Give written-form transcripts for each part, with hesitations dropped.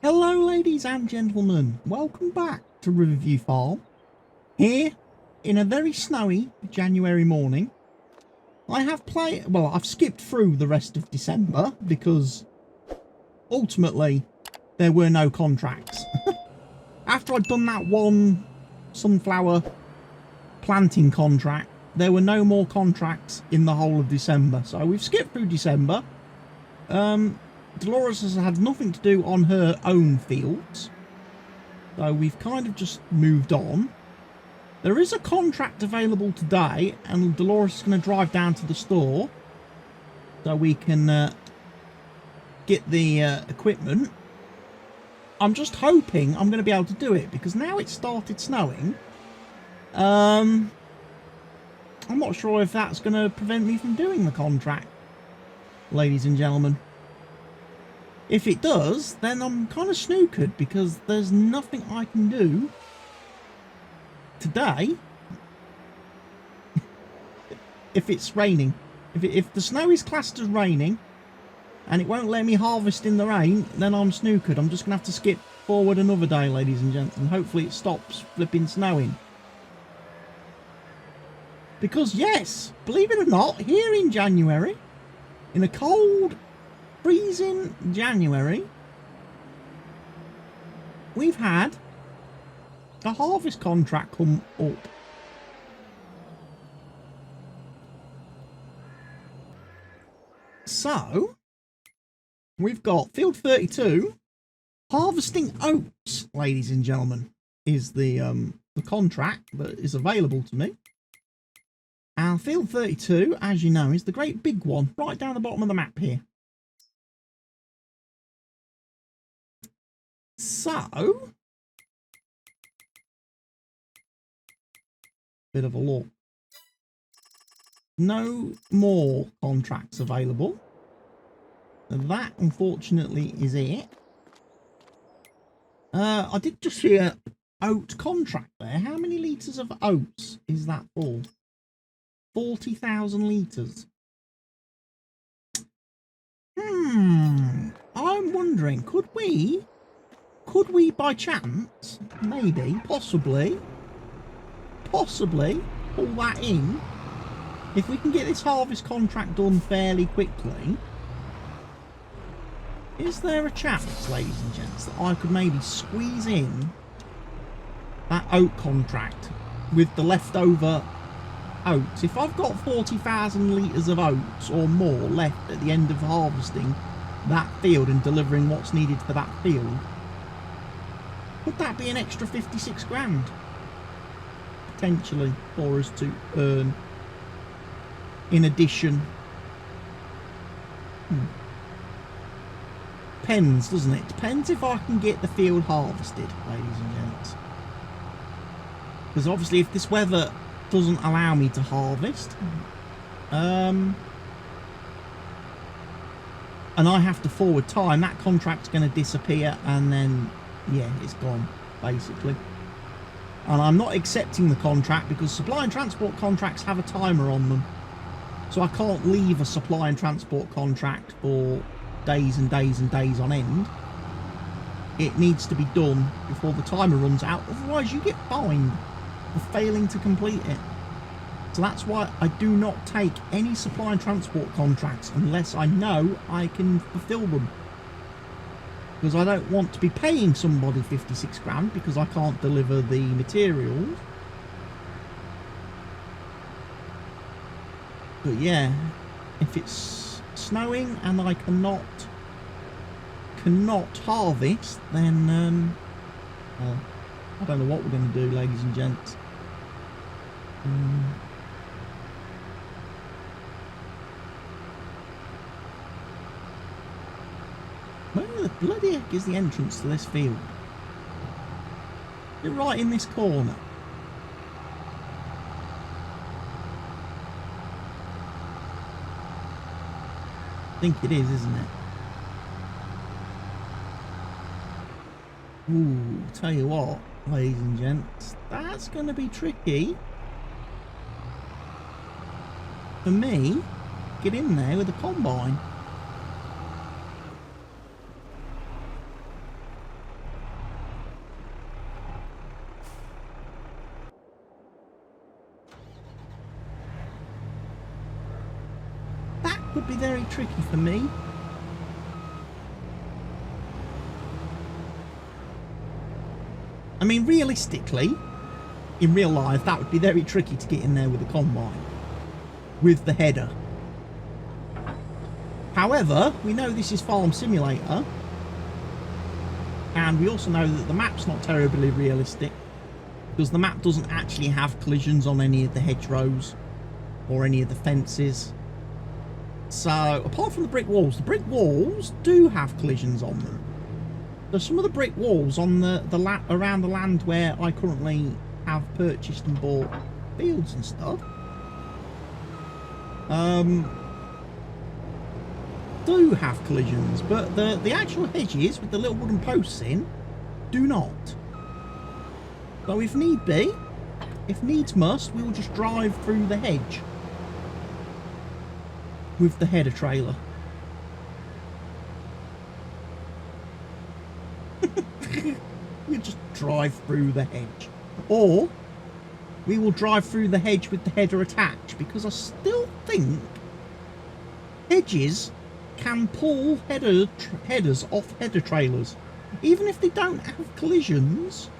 Hello ladies and gentlemen, welcome back to Riverview Farm. Here, in a very snowy January morning, I've skipped through the rest of December because ultimately there were no contracts. After I'd done that one sunflower planting contract, there were no more contracts in the whole of December. So we've skipped through December. Delores has had nothing to do on her own fields, so we've kind of just moved on. There is a contract available today, and Delores is going to drive down to the store so we can get the equipment. I'm just hoping I'm going to be able to do it, because now it's started snowing. I'm not sure if that's going to prevent me from doing the contract, ladies and gentlemen. If it does, then I'm kind of snookered, because there's nothing I can do today if it's raining. If the snow is classed as raining and it won't let me harvest in the rain, then I'm snookered. I'm just going to have to skip forward another day, ladies and gents, and hopefully it stops flipping snowing. Because yes, believe it or not, here in January, in a cold, freezing January, we've had a harvest contract come up. So we've got field 32 harvesting oats, ladies and gentlemen, is the contract that is available to me. And field 32, as you know, is the great big one right down the bottom of the map here. So, bit of a look. No more contracts available. That, unfortunately, is it. I did just see an oat contract there. How many litres of oats is that for? 40,000 litres. I'm wondering, could we by chance, maybe, possibly pull that in? If we can get this harvest contract done fairly quickly, is there a chance, ladies and gents, that I could maybe squeeze in that oat contract with the leftover oats? If I've got 40,000 litres of oats or more left at the end of harvesting that field and delivering what's needed for that field, would that be an extra 56 grand potentially for us to earn in addition? Depends, doesn't it? Depends if I can get the field harvested, ladies and gents. Because obviously if this weather doesn't allow me to harvest, and I have to forward time, that contract's going to disappear, and then yeah, it's gone basically. And I'm not accepting the contract because supply and transport contracts have a timer on them, so I can't leave a supply and transport contract for days and days and days on end. It needs to be done before the timer runs out, otherwise you get fined for failing to complete it. So that's why I do not take any supply and transport contracts unless I know I can fulfill them. Because I don't want to be paying somebody 56 grand because I can't deliver the materials. But yeah, if it's snowing and I cannot harvest, then well, I don't know what we're going to do, ladies and gents. Where the bloody heck is the entrance to this field? Is it right in this corner? I think it is, isn't it? Ooh, tell you what, ladies and gents, that's going to be tricky for me. Get in there with a combine. would be very tricky for me. I mean, realistically, in real life, that would be very tricky to get in there with a combine, with the header. However, we know this is Farm Simulator, and we also know that the map's not terribly realistic, because the map doesn't actually have collisions on any of the hedgerows or any of the fences. So, apart from the brick walls do have collisions on them. So some of the brick walls on around the land where I currently have purchased and bought fields and stuff, do have collisions, but the actual hedges with the little wooden posts in do not. So if need be, if needs must, we will just drive through the hedge with the header trailer. We just drive through the hedge, or we will drive through the hedge with the header attached, because I still think hedges can pull headers off header trailers, even if they don't have collisions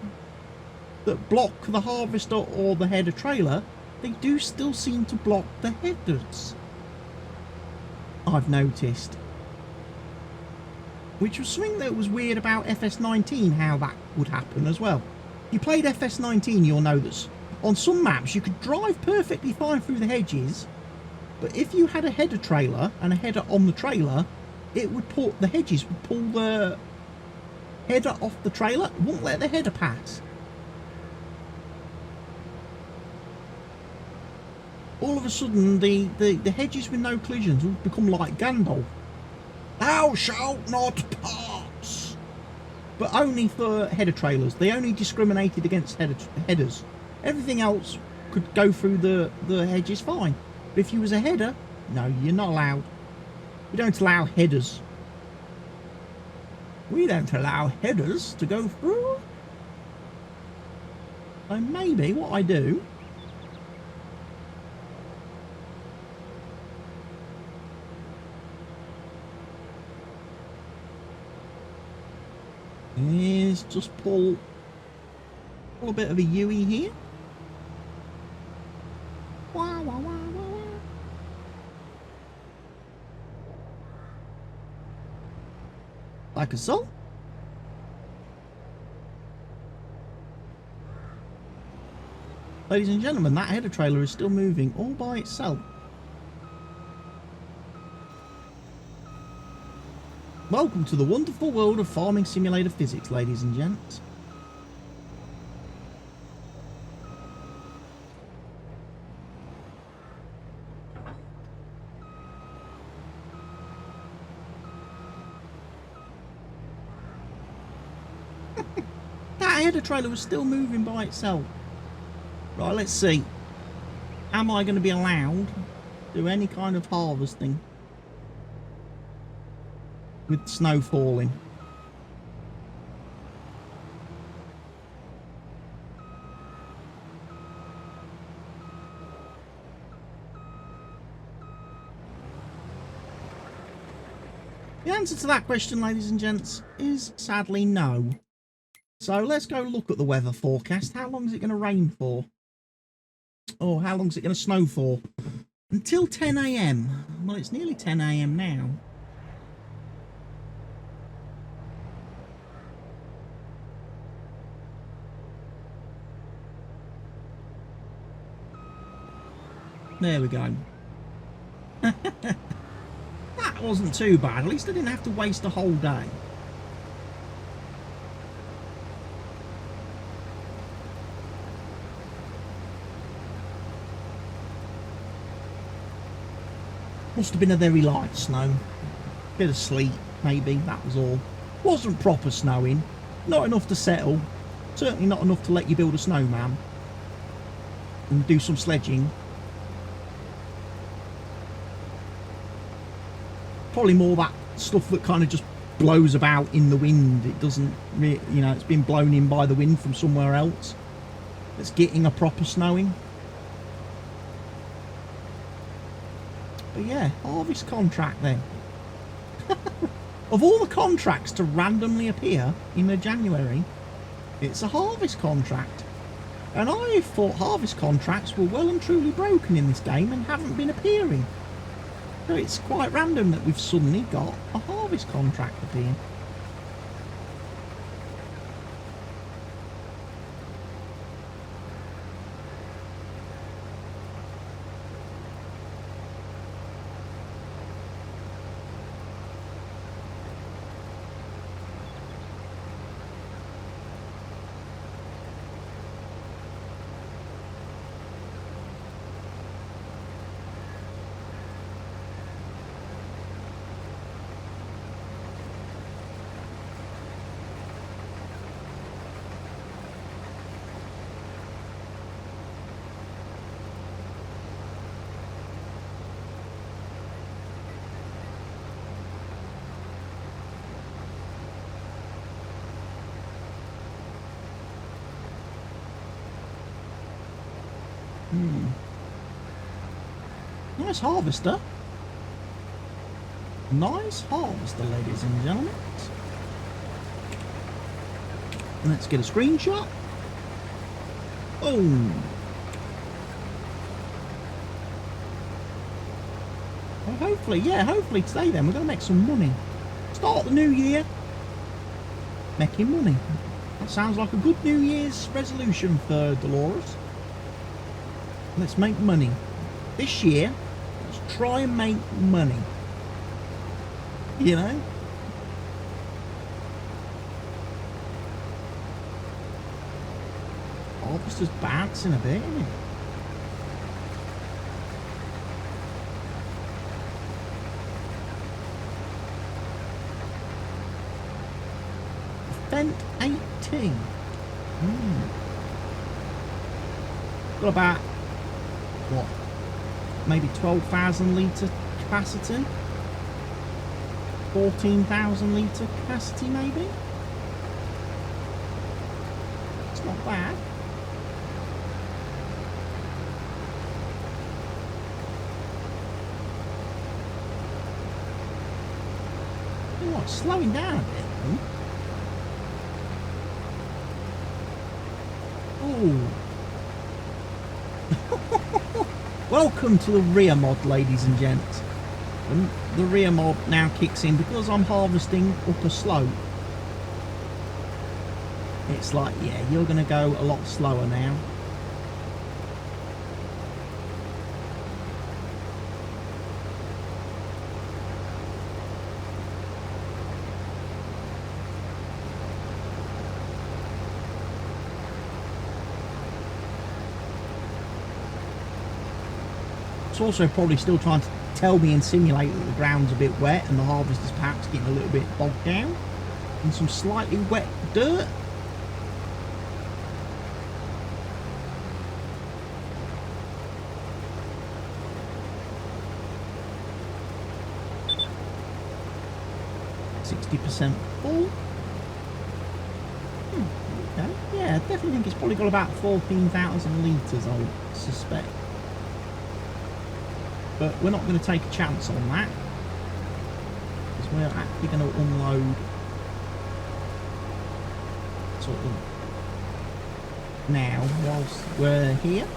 that block the harvester or the header trailer. They do still seem to block the headers, I've noticed. Which was something that was weird about FS19, how that would happen as well. If you played FS19, you'll know that on some maps you could drive perfectly fine through the hedges, but if you had a header trailer and a header on the trailer, it would the hedges would pull the header off the trailer. It wouldn't let the header pass. All of a sudden, the hedges with no collisions would become like Gandalf. Thou shalt not pass! But only for header trailers. They only discriminated against headers. Everything else could go through the hedges fine. But if you was a header, no, you're not allowed. We don't allow headers. We don't allow headers to go through. So maybe what I do is just pull a bit of a U-E here. Wah, wah, wah, wah, wah. Like so. Ladies and gentlemen, that header trailer is still moving all by itself. Welcome to the wonderful world of farming simulator physics, ladies and gents. That header trailer was still moving by itself. Right, let's see. Am I going to be allowed to do any kind of harvesting with snow falling? The answer to that question, ladies and gents, is sadly no. So let's go look at the weather forecast. How long is it going to rain for? Or how long is it going to snow for? Until 10 AM. Well, it's nearly 10 AM now. There we go. That wasn't too bad. At least I didn't have to waste a whole day. Must have been a very light snow. Bit of sleet, maybe, that was all. Wasn't proper snowing. Not enough to settle. Certainly not enough to let you build a snowman and do some sledging. Probably more that stuff that kind of just blows about in the wind. It doesn't really, you know, it's been blown in by the wind from somewhere else. It's getting a proper snowing. But yeah, harvest contract then. Of all the contracts to randomly appear in a January, it's a harvest contract. And I thought harvest contracts were well and truly broken in this game and haven't been appearing. So it's quite random that we've suddenly got a harvest contract appearing. Nice harvester. Nice harvester, ladies and gentlemen. Let's get a screenshot. Boom. Well, hopefully today then we're going to make some money. Start the new year making money. That sounds like a good New Year's resolution for Delores. Let's make money. This year, let's try and make money. You know? Harvester's bouncing a bit, isn't it? Fent 18. Got about, what? Maybe 12,000 litre capacity? 14,000 litre capacity, maybe? It's not bad. You know what, slowing down a bit, though. Oh. Welcome to the rear mod, ladies and gents. And the rear mod now kicks in because I'm harvesting up a slope. It's like, yeah, you're going to go a lot slower now. It's also probably still trying to tell me and simulate that the ground's a bit wet and the harvester's perhaps getting a little bit bogged down in some slightly wet dirt. %full. Okay. Yeah, I definitely think it's probably got about 14,000 litres, I would suspect. But we're not going to take a chance on that, because we're actually going to unload sort of now whilst we're here.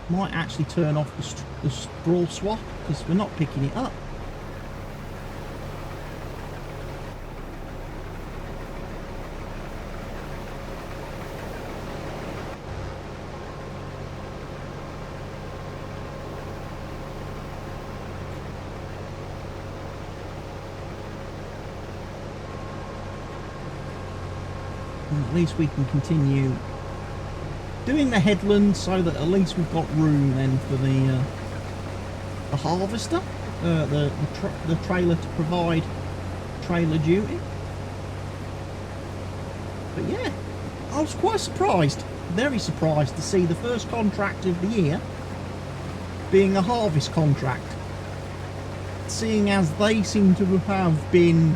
Might actually turn off the straw swap because we're not picking it up. At least we can continue doing the headland so that at least we've got room then for the harvester, the trailer to provide trailer duty. But yeah, I was quite surprised, very surprised to see the first contract of the year being a harvest contract, seeing as they seem to have been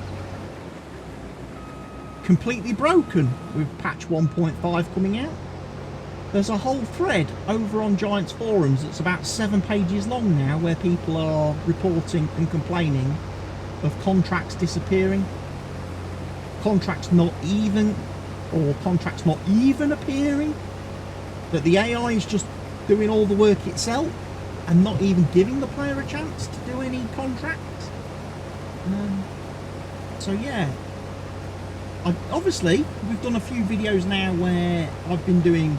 completely broken with patch 1.5 coming out. There's a whole thread over on Giants forums that's about 7 pages long now, where people are reporting and complaining of contracts disappearing, contracts not even appearing, that the AI is just doing all the work itself and not even giving the player a chance to do any contracts. So yeah, obviously we've done a few videos now where I've been doing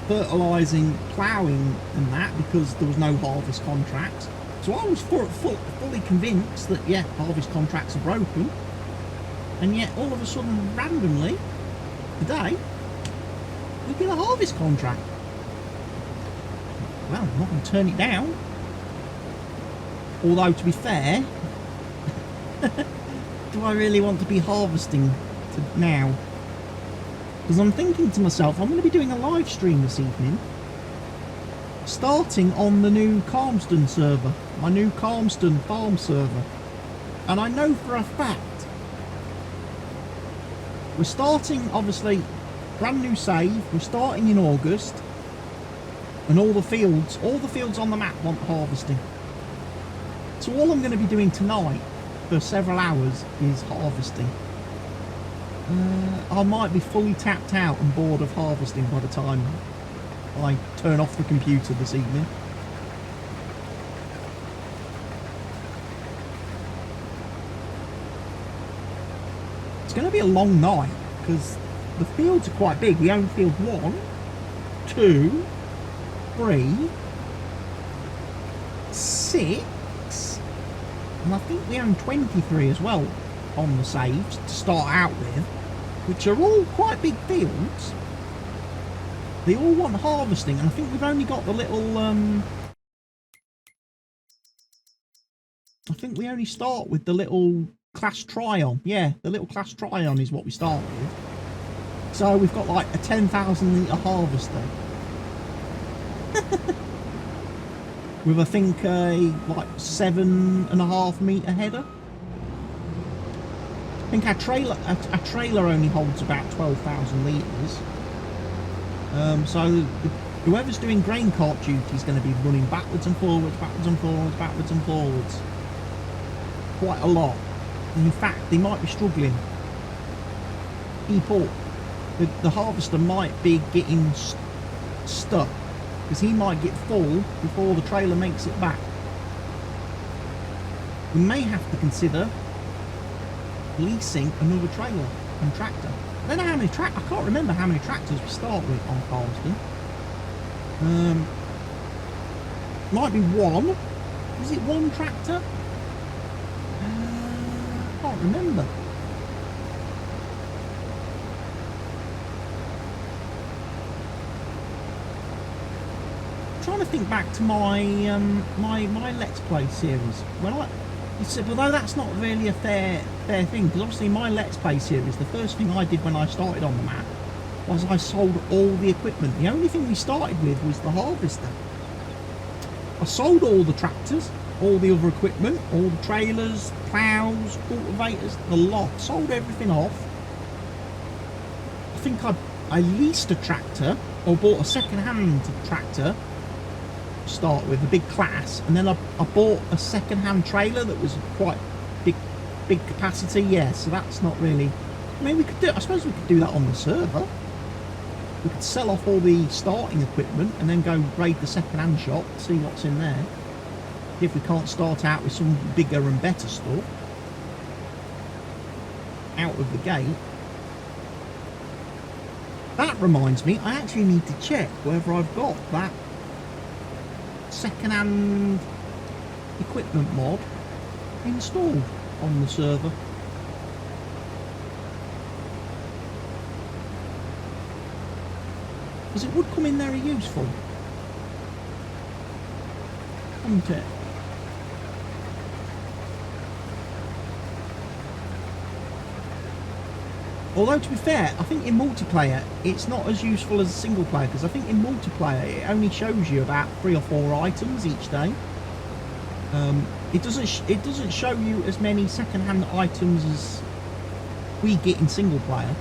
fertilising, ploughing and that, because there was no harvest contracts. So I was fully convinced that, yeah, harvest contracts are broken. And yet, all of a sudden, randomly, today, we get a harvest contract. Well, I'm not going to turn it down. Although, to be fair, do I really want to be harvesting now? Because I'm thinking to myself, I'm going to be doing a live stream this evening, starting on the new Calmston server, my new Calmston farm server. And I know for a fact, we're starting, obviously, brand new save, we're starting in August, and all the fields on the map want harvesting. So all I'm going to be doing tonight for several hours is harvesting. I might be fully tapped out and bored of harvesting by the time I turn off the computer this evening. It's going to be a long night because the fields are quite big. We own field 1, 2, 3, 6, and I think we own 23 as well on the saves to start out with, which are all quite big fields. They all want harvesting, and I think we've only got the little I think we only start with the little class try-on. Yeah, the little class try-on is what we start with. So we've got like a 10,000 litre harvester with, I think, a like 7.5 metre header. I think our trailer only holds about 12,000 litres. So whoever's doing grain cart duty is going to be running backwards and forwards, backwards and forwards, backwards and forwards. Quite a lot. And in fact, they might be struggling. People, the harvester might be getting stuck because he might get full before the trailer makes it back. We may have to consider leasing another trailer and tractor. I don't know how many I can't remember how many tractors we start with on Farmston. Might be one. Is it one tractor? I can't remember. I'm trying to think back to my my Let's Play series. When you said, although that's not really a fair thing, because obviously my Let's Play series, the first thing I did when I started on the map was I sold all the equipment. The only thing we started with was the harvester. I sold all the tractors, all the other equipment, all the trailers, ploughs, cultivators, the lot. Sold everything off. I think I leased a tractor or bought a second-hand tractor to start with, a big class, and then I bought a second-hand trailer that was quite big capacity. Yeah, so that's not really, I mean, we could do, I suppose we could do that on the server. We could sell off all the starting equipment and then go raid the second-hand shop, see what's in there, if we can't start out with some bigger and better stuff out of the gate. That reminds me, I actually need to check whether I've got that second-hand equipment mod installed on the server. Because it would come in very useful, wouldn't it? Although, to be fair, I think in multiplayer it's not as useful as a single player, because I think in multiplayer it only shows you about 3 or 4 items each day. It doesn't show you as many second-hand items as we get in single player.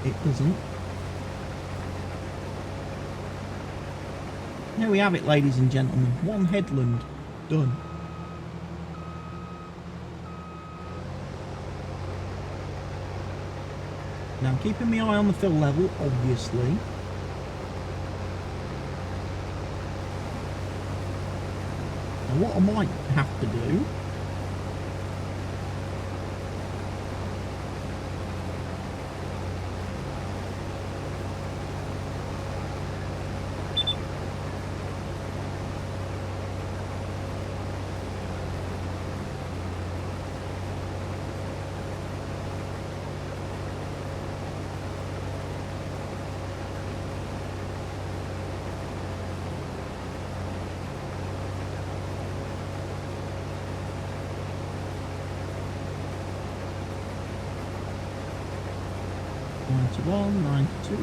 It doesn't. Here we have it, ladies and gentlemen. One headland done. Now, keeping my eye on the fill level, obviously. Now, what I might have to do... One, 92.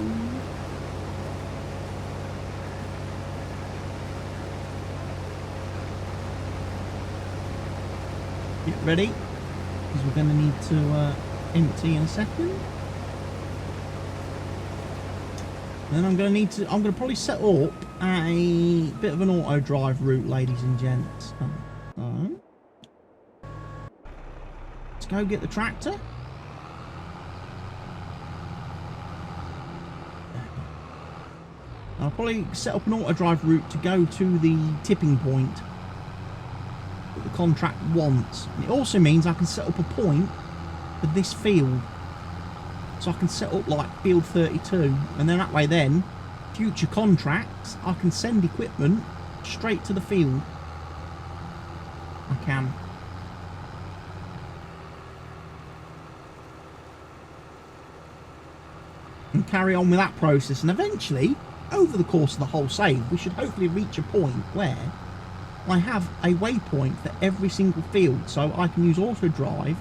Get ready, because we're going to need to empty in a second. Then I'm going to probably set up a bit of an auto drive route, ladies and gents. So, let's go get the tractor. I'll probably set up an auto drive route to go to the tipping point that the contract wants. And it also means I can set up a point for this field. So I can set up like field 32, and then that way then, future contracts, I can send equipment straight to the field. I can. And carry on with that process, and eventually, over the course of the whole save, we should hopefully reach a point where I have a waypoint for every single field, so I can use auto drive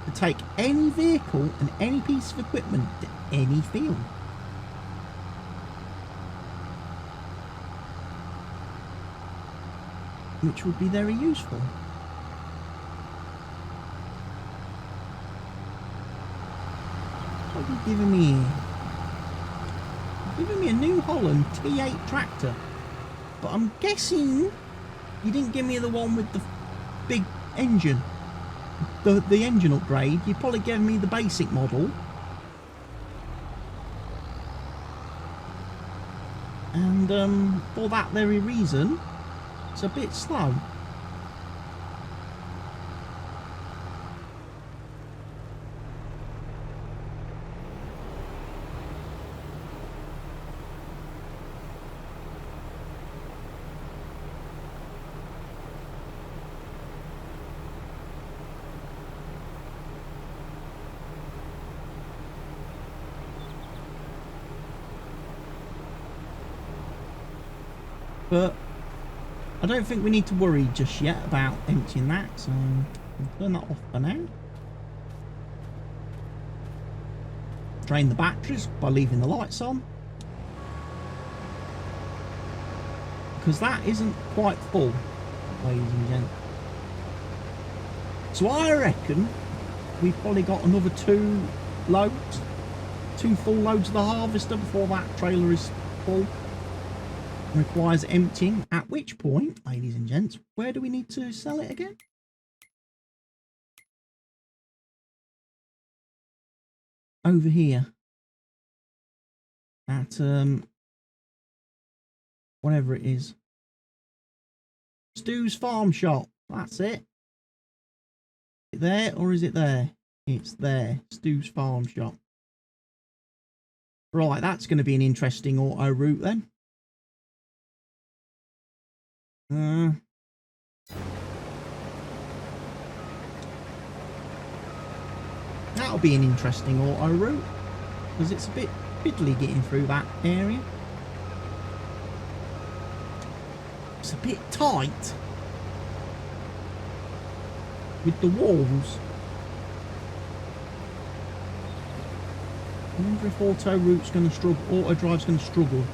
to take any vehicle and any piece of equipment to any field. Which would be very useful. What are you giving me here? Giving me a New Holland T8 tractor, but I'm guessing you didn't give me the one with the big engine, the engine upgrade. You probably gave me the basic model, and for that very reason, it's a bit slow. But I don't think we need to worry just yet about emptying that, so we'll turn that off for now. Drain the batteries by leaving the lights on, because that isn't quite full, ladies and gents. So I reckon we've probably got another two full loads of the harvester before that trailer is full. Requires emptying, at which point, ladies and gents, where do we need to sell it again? Over here at whatever it is, Stu's farm shop. That's it. Is it there or is it there? It's there. Stu's farm shop. Right, that's going to be an interesting auto route then. That'll be an interesting auto route, because it's a bit fiddly getting through that area. It's a bit tight with the walls. I wonder if auto route's going to struggle, auto drive's going to struggle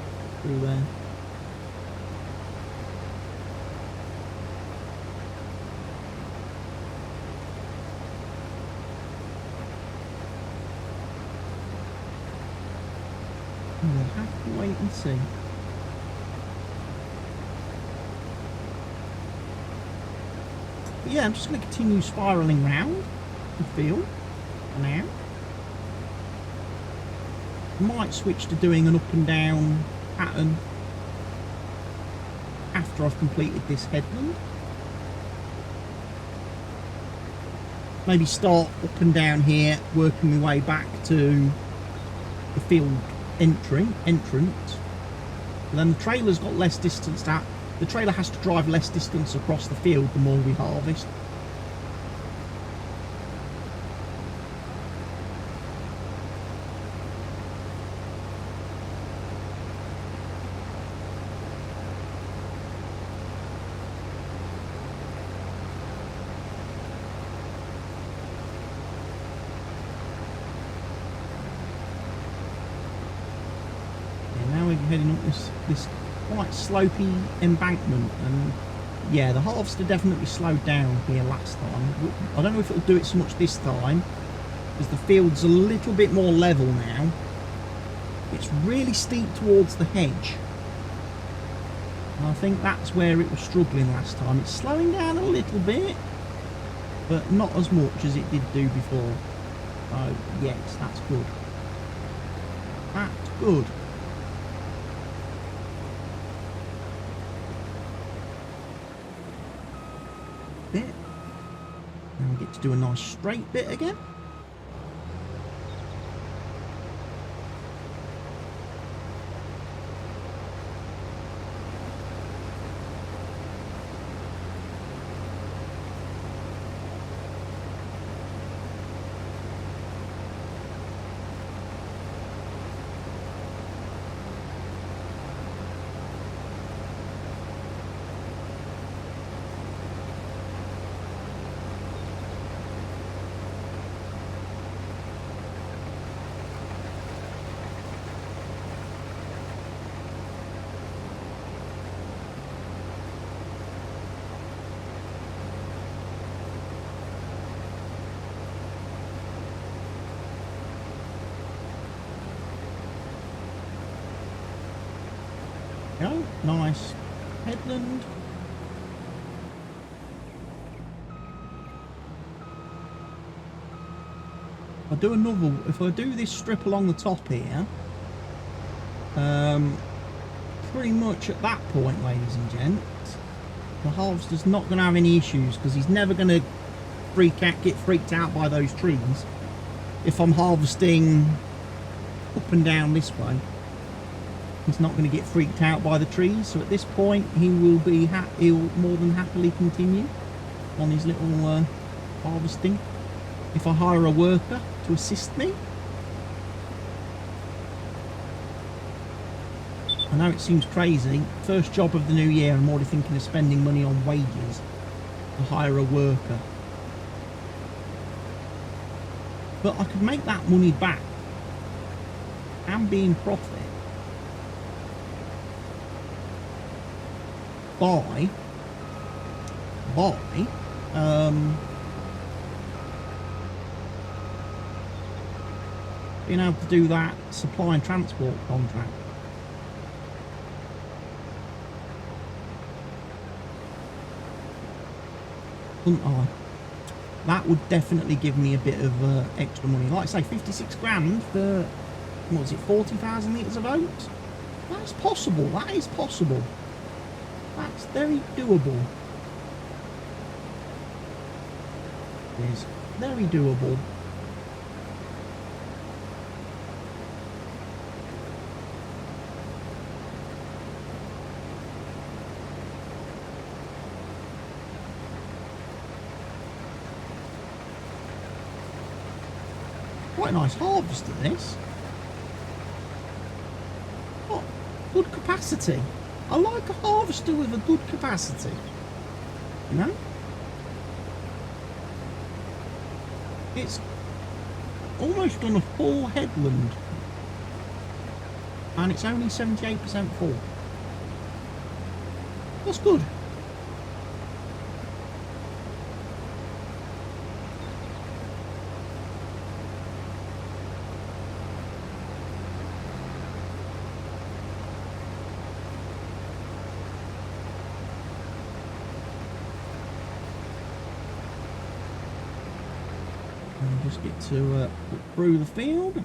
through there. We'll have to wait and see. But yeah, I'm just going to continue spiralling round the field for now. I might switch to doing an up and down pattern after I've completed this headland. Maybe start up and down here, working my way back to the field entrance. And then the trailer's got less distance to... The trailer has to drive less distance across the field the more we harvest. Heading up this quite slopey embankment, and yeah, the harvester definitely slowed down here last time. I don't know if it'll do it so much this time, because the field's a little bit more level now. It's really steep towards the hedge, and I think that's where it was struggling last time. It's slowing down a little bit, but not as much as it did do before. So yes, that's good. That's good. Bit. Now we get to do a nice straight bit again. Go, nice headland. If I do this strip along the top here, pretty much at that point, ladies and gents, the harvester's not going to have any issues, because he's never going to get freaked out by those trees if I'm harvesting up and down this way. He's not going to get freaked out by the trees, so at this point he will be he'll more than happily continue on his little harvesting. If I hire a worker to assist me, I know it seems crazy. First job of the new year, I'm already thinking of spending money on wages to hire a worker. But I could make that money back and be in profit by being able to do that supply and transport contract. Wouldn't I? That would definitely give me a bit of extra money. Like I say, 56 grand for, what was it, 40,000 litres of oats? That's possible. That is possible. That's very doable. It is very doable. Quite a nice harvest of this. Oh, good capacity. I like a harvester with a good capacity. You know? It's almost on a full headland. And it's only 78% full. That's good. And just get to look through the field.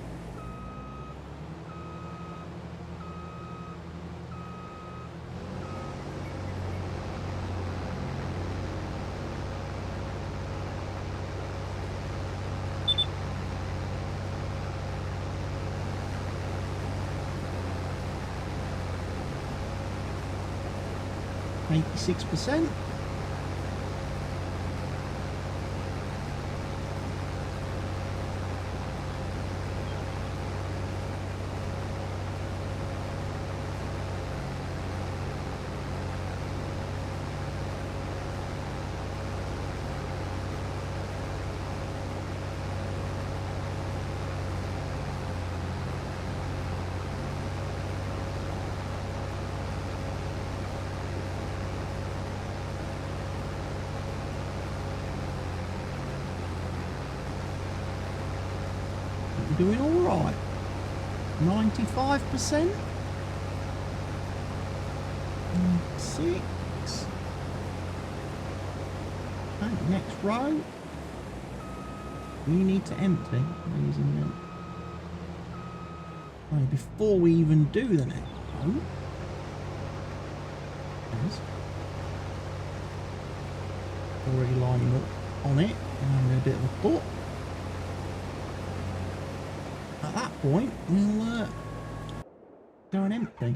%. Doing all right. 95%. 6. And next row. We need to empty, ladies and gentlemen. Right, before we even do the next row. Yes. Already lining up on it. And having a bit of a thought. At that point, we'll go and empty.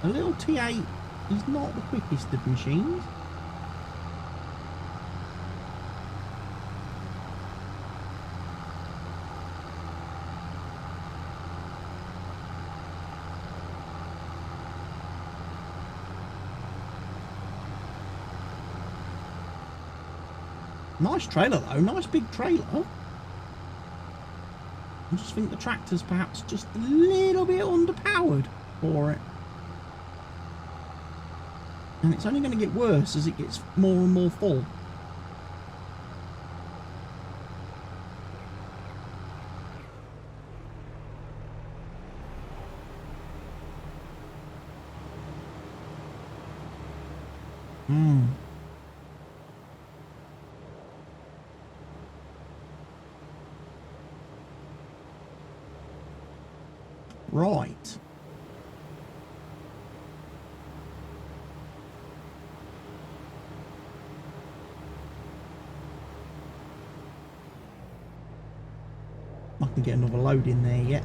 A little T8 is not the quickest of machines. Nice trailer though, nice big trailer. I just think the tractor's perhaps just a little bit underpowered for it. And it's only going to get worse as it gets more and more full. Right. I can get another load in there yet.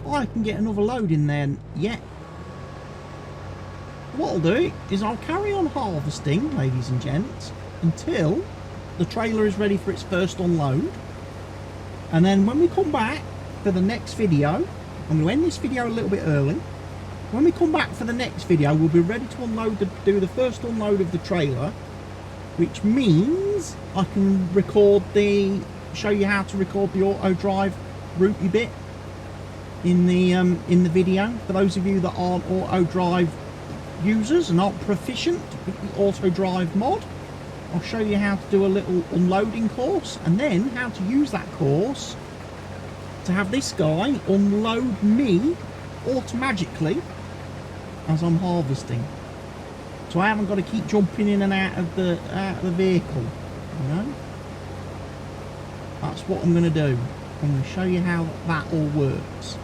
I can get another load in there yet. What I'll do is I'll carry on harvesting, ladies and gents, until the trailer is ready for its first unload. And then when we come back for the next video, I'm going to end this video a little bit early. When we come back for the next video, we'll be ready to unload, do the first unload of the trailer, which means I can show you how to record the auto drive routey bit in the video. For those of you that aren't auto drive users and aren't proficient with the auto drive mod, I'll show you how to do a little unloading course, and then how to use that course to have this guy unload me automatically as I'm harvesting, so I haven't got to keep jumping in and out of the vehicle. You know, that's what I'm going to do. I'm going to show you how that all works,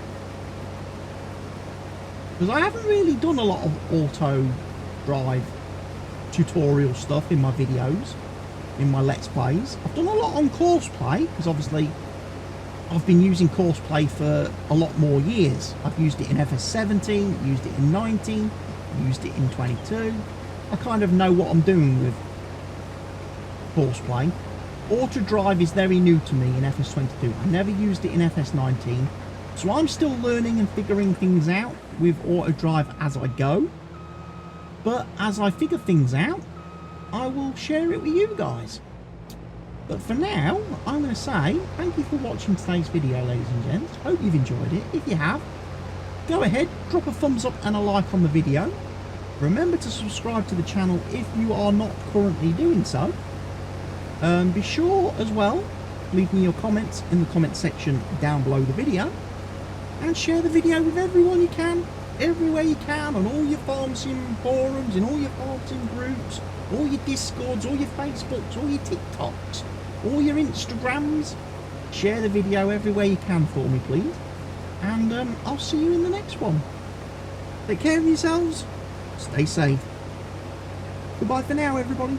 because I haven't really done a lot of auto drive tutorial stuff in my videos, in my let's plays. I've done a lot on course play, because obviously I've been using course play for a lot more years. I've used it in FS17, used it in 19, used it in 22. I kind of know what I'm doing with course play. Auto drive is very new to me in FS22. I never used it in FS19, so I'm still learning and figuring things out with auto drive as I go. But as I figure things out, I will share it with you guys. But for now, I'm going to say thank you for watching today's video, ladies and gents. Hope you've enjoyed it. If you have, go ahead, drop a thumbs up and a like on the video. Remember to subscribe to the channel if you are not currently doing so. Be sure as well leave me your comments in the comment section down below the video, and share the video with everyone you can, everywhere you can, on all your farm sim forums, in all your farm sim groups, all your Discords, all your Facebooks, all your TikToks, all your Instagrams. Share the video everywhere you can for me, please. And I'll see you in the next one. Take care of yourselves. Stay safe. Goodbye for now, everybody.